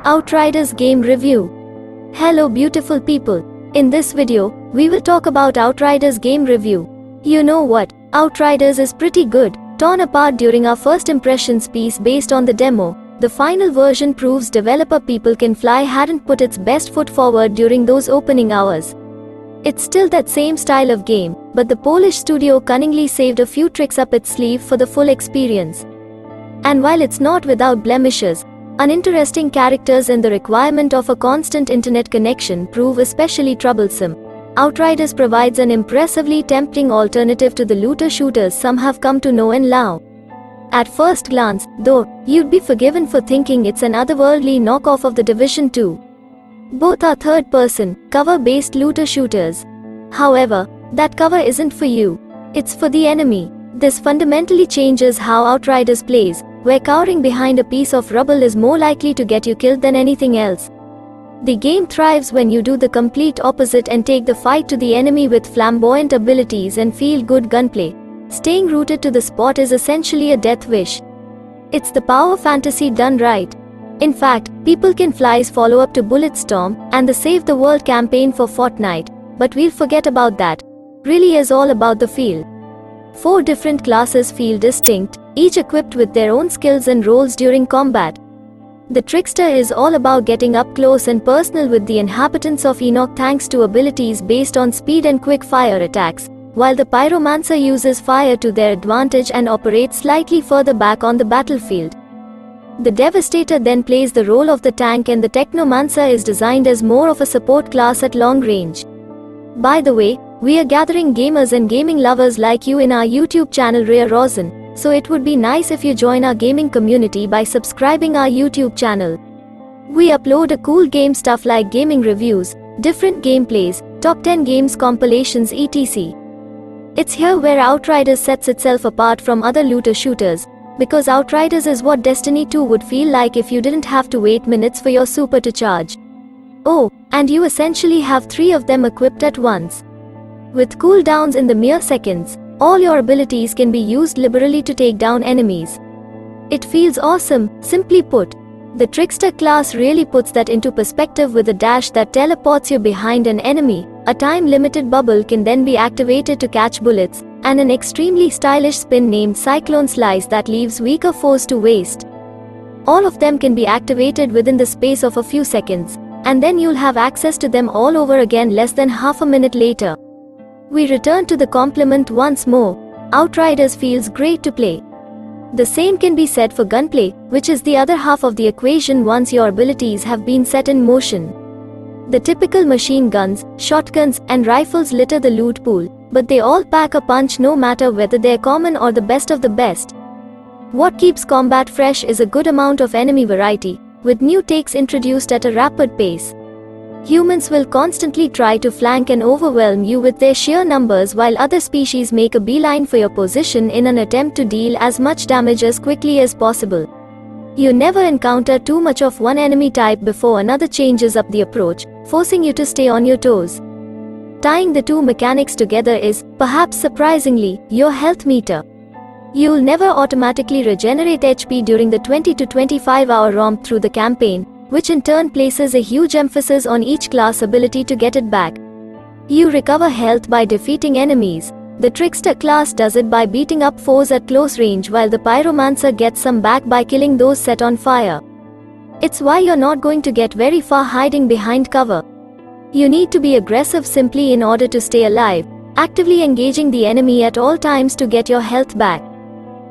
Outriders Game Review. Hello beautiful people. In this video, we will talk about Outriders Game Review. You know what, Outriders is pretty good, torn apart during our first impressions piece based on the demo. The final version proves developer People Can Fly hadn't put its best foot forward during those opening hours. It's still that same style of game, but the Polish studio cunningly saved a few tricks up its sleeve for the full experience. And while it's not without blemishes, uninteresting characters and the requirement of a constant internet connection prove especially troublesome, Outriders provides an impressively tempting alternative to the looter shooters some have come to know and love. At first glance, though, you'd be forgiven for thinking it's an otherworldly knockoff of The Division 2. Both are third-person, cover-based looter shooters. However, that cover isn't for you. It's for the enemy. This fundamentally changes how Outriders plays, where cowering behind a piece of rubble is more likely to get you killed than anything else. The game thrives when you do the complete opposite and take the fight to the enemy with flamboyant abilities and feel-good gunplay. Staying rooted to the spot is essentially a death wish. It's the power fantasy done right. In fact, People Can Fly's follow-up to Bulletstorm and the Save the World campaign for Fortnite, but we'll forget about that, really is all about the feel. 4 different classes feel distinct, each equipped with their own skills and roles during combat. The Trickster is all about getting up close and personal with the inhabitants of Enoch thanks to abilities based on speed and quick fire attacks, while the Pyromancer uses fire to their advantage and operates slightly further back on the battlefield. The Devastator then plays the role of the tank and the Technomancer is designed as more of a support class at long range. By the way, we are gathering gamers and gaming lovers like you in our YouTube channel RAYAROZEN, so it would be nice if you join our gaming community by subscribing our YouTube channel. We upload a cool game stuff like gaming reviews, different gameplays, top 10 games compilations etc. It's here where Outriders sets itself apart from other looter shooters, because Outriders is what Destiny 2 would feel like if you didn't have to wait minutes for your super to charge. Oh, and you essentially have 3 of them equipped at once. With cooldowns in the mere seconds, all your abilities can be used liberally to take down enemies. It feels awesome, simply put. The Trickster class really puts that into perspective with a dash that teleports you behind an enemy, a time-limited bubble can then be activated to catch bullets, and an extremely stylish spin named Cyclone Slice that leaves weaker foes to waste. All of them can be activated within the space of a few seconds, and then you'll have access to them all over again less than half a minute later. We return to the compliment once more. Outriders feels great to play. The same can be said for gunplay, which is the other half of the equation once your abilities have been set in motion. The typical machine guns, shotguns, and rifles litter the loot pool, but they all pack a punch no matter whether they're common or the best of the best. What keeps combat fresh is a good amount of enemy variety, with new takes introduced at a rapid pace. Humans will constantly try to flank and overwhelm you with their sheer numbers while other species make a beeline for your position in an attempt to deal as much damage as quickly as possible. You never encounter too much of one enemy type before another changes up the approach, forcing you to stay on your toes. Tying the two mechanics together is, perhaps surprisingly, your health meter. You'll never automatically regenerate HP during the 20 to 25 hour romp through the campaign, which in turn places a huge emphasis on each class ability to get it back. You recover health by defeating enemies. The Trickster class does it by beating up foes at close range while the Pyromancer gets some back by killing those set on fire. It's why you're not going to get very far hiding behind cover. You need to be aggressive simply in order to stay alive, actively engaging the enemy at all times to get your health back.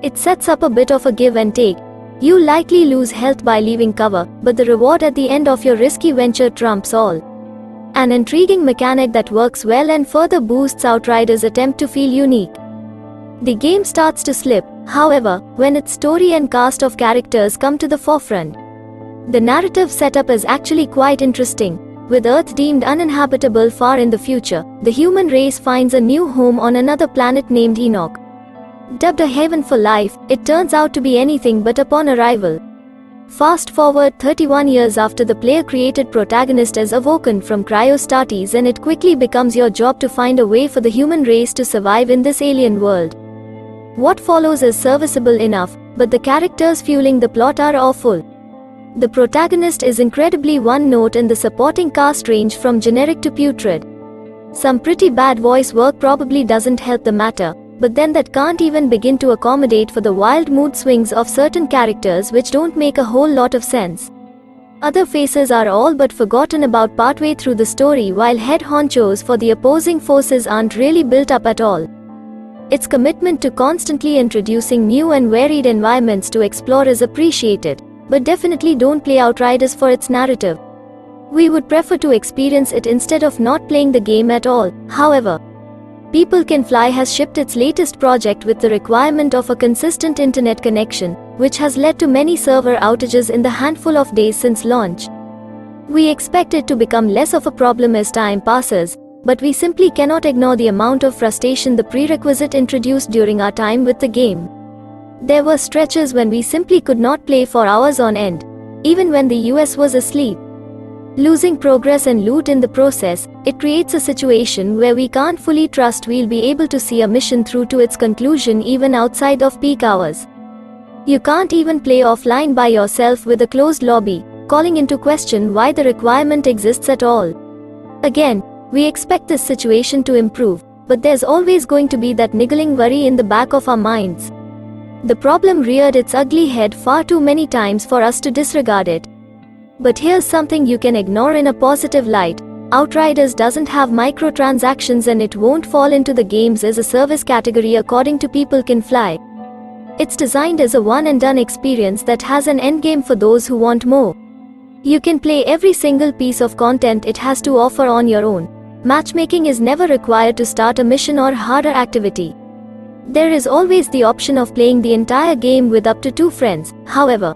It sets up a bit of a give and take. You'll likely lose health by leaving cover, but the reward at the end of your risky venture trumps all. An intriguing mechanic that works well and further boosts Outriders' attempt to feel unique. The game starts to slip, however, when its story and cast of characters come to the forefront. The narrative setup is actually quite interesting. With Earth deemed uninhabitable far in the future, the human race finds a new home on another planet named Enoch. Dubbed a haven for life, it turns out to be anything but upon arrival. Fast forward 31 years after the player-created protagonist is awoken from cryostasis and it quickly becomes your job to find a way for the human race to survive in this alien world. What follows is serviceable enough, but the characters fueling the plot are awful. The protagonist is incredibly one-note and the supporting cast range from generic to putrid. Some pretty bad voice work probably doesn't help the matter, but then that can't even begin to accommodate for the wild mood swings of certain characters which don't make a whole lot of sense. Other faces are all but forgotten about partway through the story, while head honchos for the opposing forces aren't really built up at all. Its commitment to constantly introducing new and varied environments to explore is appreciated, but definitely don't play Outriders for its narrative. We would prefer to experience it instead of not playing the game at all. However, People Can Fly has shipped its latest project with the requirement of a consistent internet connection, which has led to many server outages in the handful of days since launch. We expect it to become less of a problem as time passes, but we simply cannot ignore the amount of frustration the prerequisite introduced during our time with the game. There were stretches when we simply could not play for hours on end, even when the US was asleep. Losing progress and loot in the process, it creates a situation where we can't fully trust we'll be able to see a mission through to its conclusion even outside of peak hours. You can't even play offline by yourself with a closed lobby, calling into question why the requirement exists at all. Again, we expect this situation to improve, but there's always going to be that niggling worry in the back of our minds. The problem reared its ugly head far too many times for us to disregard it. But here's something you can ignore in a positive light. Outriders doesn't have microtransactions and it won't fall into the games as a service category according to People Can Fly. It's designed as a one-and-done experience that has an endgame for those who want more. You can play every single piece of content it has to offer on your own. Matchmaking is never required to start a mission or harder activity. There is always the option of playing the entire game with up to 2 friends, however.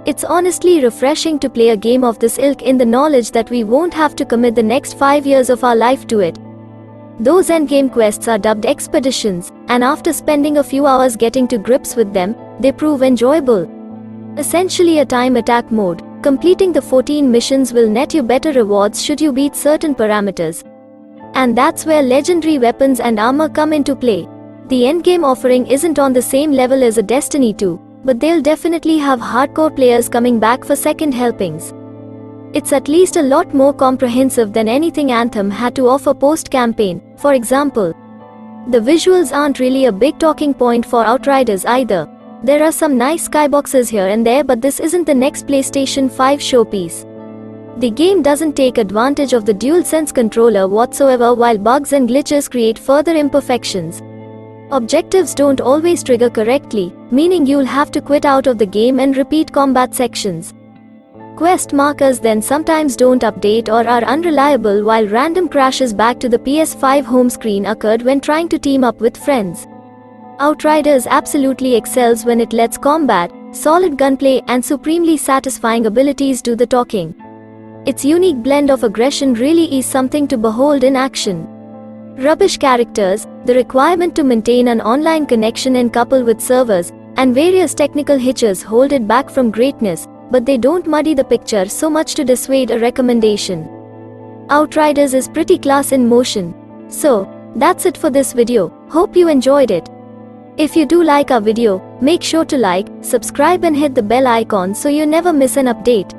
It's honestly refreshing to play a game of this ilk in the knowledge that we won't have to commit the next 5 years of our life to it. Those endgame quests are dubbed expeditions, and after spending a few hours getting to grips with them, they prove enjoyable. Essentially a time attack mode, completing the 14 missions will net you better rewards should you beat certain parameters. And that's where legendary weapons and armor come into play. The endgame offering isn't on the same level as a Destiny 2, but they'll definitely have hardcore players coming back for second helpings. It's at least a lot more comprehensive than anything Anthem had to offer post-campaign. For example, the visuals aren't really a big talking point for Outriders either. There are some nice skyboxes here and there, but this isn't the next PlayStation 5 showpiece. The game doesn't take advantage of the DualSense controller whatsoever, while bugs and glitches create further imperfections. Objectives don't always trigger correctly, meaning you'll have to quit out of the game and repeat combat sections. Quest markers then sometimes don't update or are unreliable, while random crashes back to the PS5 home screen occurred when trying to team up with friends. Outriders absolutely excels when it lets combat, solid gunplay, and supremely satisfying abilities do the talking. Its unique blend of aggression really is something to behold in action. Rubbish characters, the requirement to maintain an online connection and couple with servers, and various technical hitches hold it back from greatness, but they don't muddy the picture so much to dissuade a recommendation. Outriders is pretty class in motion. So, that's it for this video. Hope you enjoyed it. If you do like our video, make sure to like, subscribe and hit the bell icon so you never miss an update.